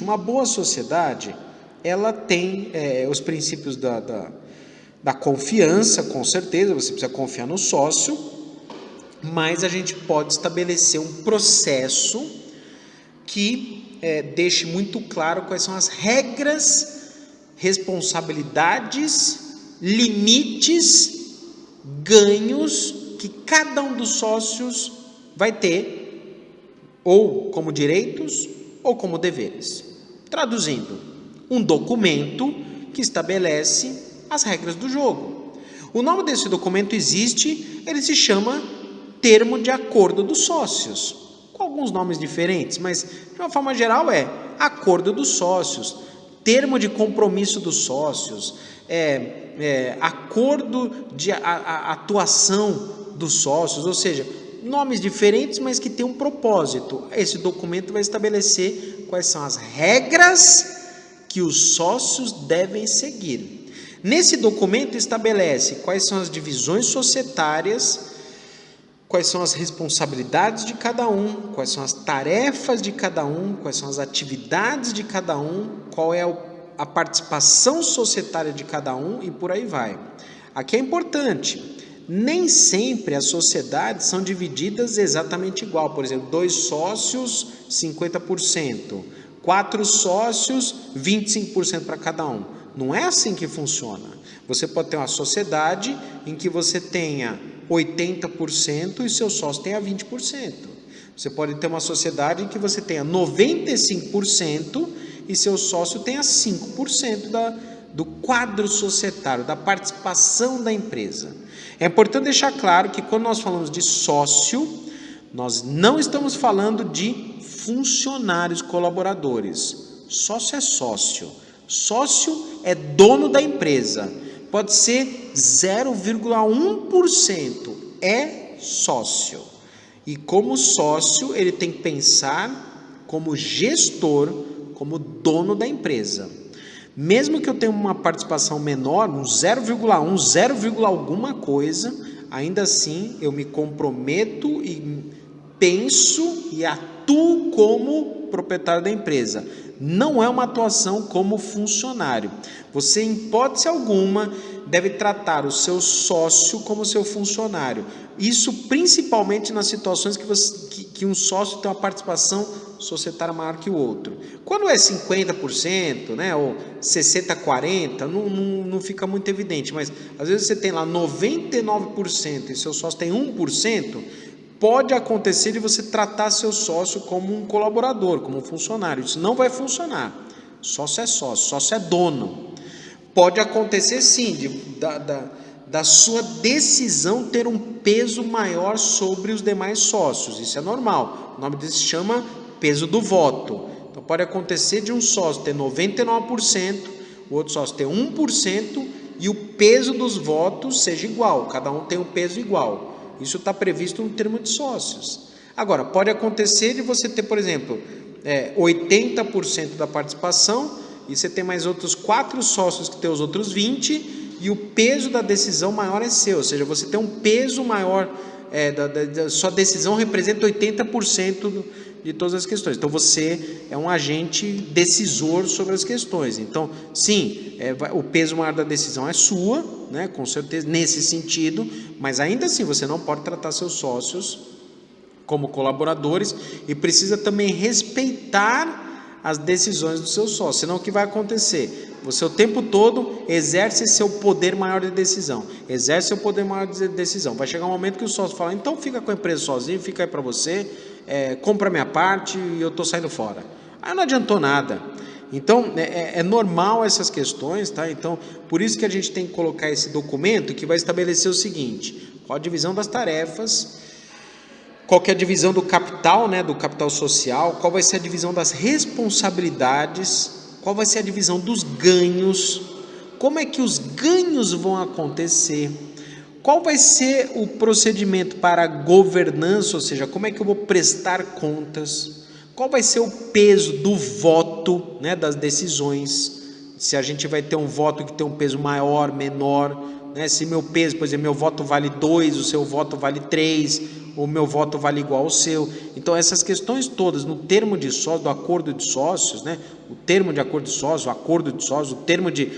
Uma boa sociedade, ela tem os princípios da confiança, com certeza, você precisa confiar no sócio, mas a gente pode estabelecer um processo que deixe muito claro quais são as regras, responsabilidades, limites, ganhos que cada um dos sócios vai ter, ou como direitos, ou como deveres. Traduzindo, um documento que estabelece as regras do jogo. O nome desse documento existe, ele se chama Termo de Acordo dos Sócios, com alguns nomes diferentes, mas de uma forma geral é Acordo dos Sócios, Termo de Compromisso dos Sócios, Acordo de Atuação dos Sócios, ou seja, nomes diferentes, mas que tem um propósito. Esse documento vai estabelecer quais são as regras que os sócios devem seguir. Nesse documento estabelece quais são as divisões societárias, quais são as responsabilidades de cada um, quais são as tarefas de cada um, quais são as atividades de cada um, qual é a participação societária de cada um e por aí vai. Aqui é importante. Nem sempre as sociedades são divididas exatamente igual. Por exemplo, 2 sócios, 50%. 4 sócios, 25% para cada um. Não é assim que funciona. Você pode ter uma sociedade em que você tenha 80% e seu sócio tenha 20%. Você pode ter uma sociedade em que você tenha 95% e seu sócio tenha 5% do quadro societário, da participação da empresa. É importante deixar claro que quando nós falamos de sócio, nós não estamos falando de funcionários colaboradores. Sócio é sócio. Sócio é dono da empresa. Pode ser 0,1%. É sócio. E como sócio, ele tem que pensar como gestor, como dono da empresa. Mesmo que eu tenha uma participação menor, um 0,1, 0, alguma coisa, ainda assim eu me comprometo e penso e atuo como proprietário da empresa. Não é uma atuação como funcionário. Você, em hipótese alguma, deve tratar o seu sócio como seu funcionário. Isso principalmente nas situações que um sócio tem uma participação societária maior que o outro. Quando é 50%, né, ou 60-40%, não fica muito evidente, mas às vezes você tem lá 99% e seu sócio tem 1%, pode acontecer de você tratar seu sócio como um colaborador, como um funcionário. Isso não vai funcionar. Sócio é dono. Pode acontecer sim, da sua decisão ter um peso maior sobre os demais sócios. Isso é normal. O nome disso se chama peso do voto. Então pode acontecer de um sócio ter 99%, o outro sócio ter 1% e o peso dos votos seja igual, cada um tem um peso igual. Isso está previsto no termo de sócios. Agora, pode acontecer de você ter, por exemplo, 80% da participação e você tem mais outros 4 sócios que tem os outros 20% e o peso da decisão maior é seu, ou seja, você tem um peso maior, sua decisão representa 80% de todas as questões. Então você é um agente decisor sobre as questões. Então, sim, o peso maior da decisão é sua, né, com certeza, nesse sentido, mas ainda assim você não pode tratar seus sócios como colaboradores e precisa também respeitar as decisões do seu sócio, senão o que vai acontecer? Você o tempo todo exerce seu poder maior de decisão, vai chegar um momento que o sócio fala, então fica com a empresa sozinho, fica aí para você, compra minha parte e eu estou saindo fora. Aí não adiantou nada. Então é normal essas questões, tá? Então por isso que a gente tem que colocar esse documento que vai estabelecer o seguinte: qual a divisão das tarefas, qual que é a divisão do capital, né, do capital social, qual vai ser a divisão das responsabilidades, qual vai ser a divisão dos ganhos, como é que os ganhos vão acontecer, qual vai ser o procedimento para a governança, ou seja, como é que eu vou prestar contas, qual vai ser o peso do voto, né, das decisões, se a gente vai ter um voto que tem um peso maior, menor, né, se meu peso, por exemplo, meu voto vale 2, o seu voto vale 3, o meu voto vale igual ao seu. Então essas questões todas no termo de sócio, do acordo de sócios, né? O termo de acordo de sócios, o acordo de sócios, o termo de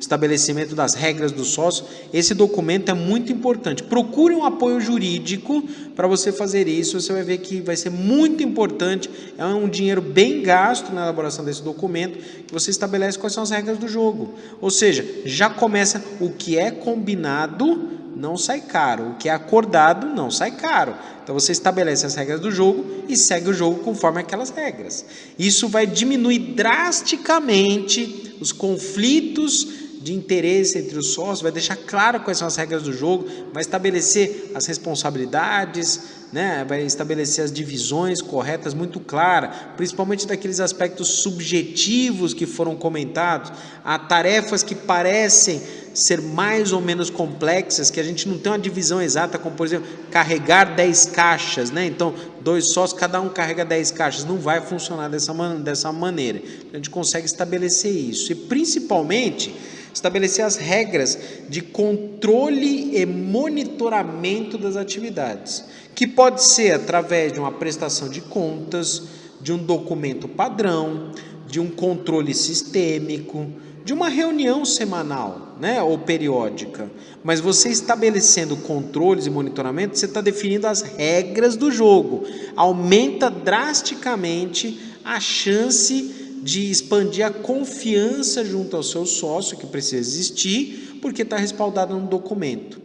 estabelecimento das regras do sócio, esse documento é muito importante. Procure um apoio jurídico para você fazer isso, você vai ver que vai ser muito importante, é um dinheiro bem gasto na elaboração desse documento, que você estabelece quais são as regras do jogo. Ou seja, já começa o que é combinado, não sai caro, o que é acordado não sai caro. Então você estabelece as regras do jogo e segue o jogo conforme aquelas regras. Isso vai diminuir drasticamente os conflitos de interesse entre os sócios, vai deixar claro quais são as regras do jogo, vai estabelecer as responsabilidades, né? Vai estabelecer as divisões corretas muito claras, principalmente daqueles aspectos subjetivos que foram comentados, há tarefas que parecem ser mais ou menos complexas, que a gente não tem uma divisão exata, como por exemplo, carregar 10 caixas, né? Então, 2 sócios, cada um carrega 10 caixas, não vai funcionar dessa maneira. A gente consegue estabelecer isso, e principalmente estabelecer as regras de controle e monitoramento das atividades, que pode ser através de uma prestação de contas, de um documento padrão, de um controle sistêmico, de uma reunião semanal, né, ou periódica. Mas você estabelecendo controles e monitoramento, você está definindo as regras do jogo. Aumenta drasticamente a chance de expandir a confiança junto ao seu sócio, que precisa existir, porque está respaldado no documento.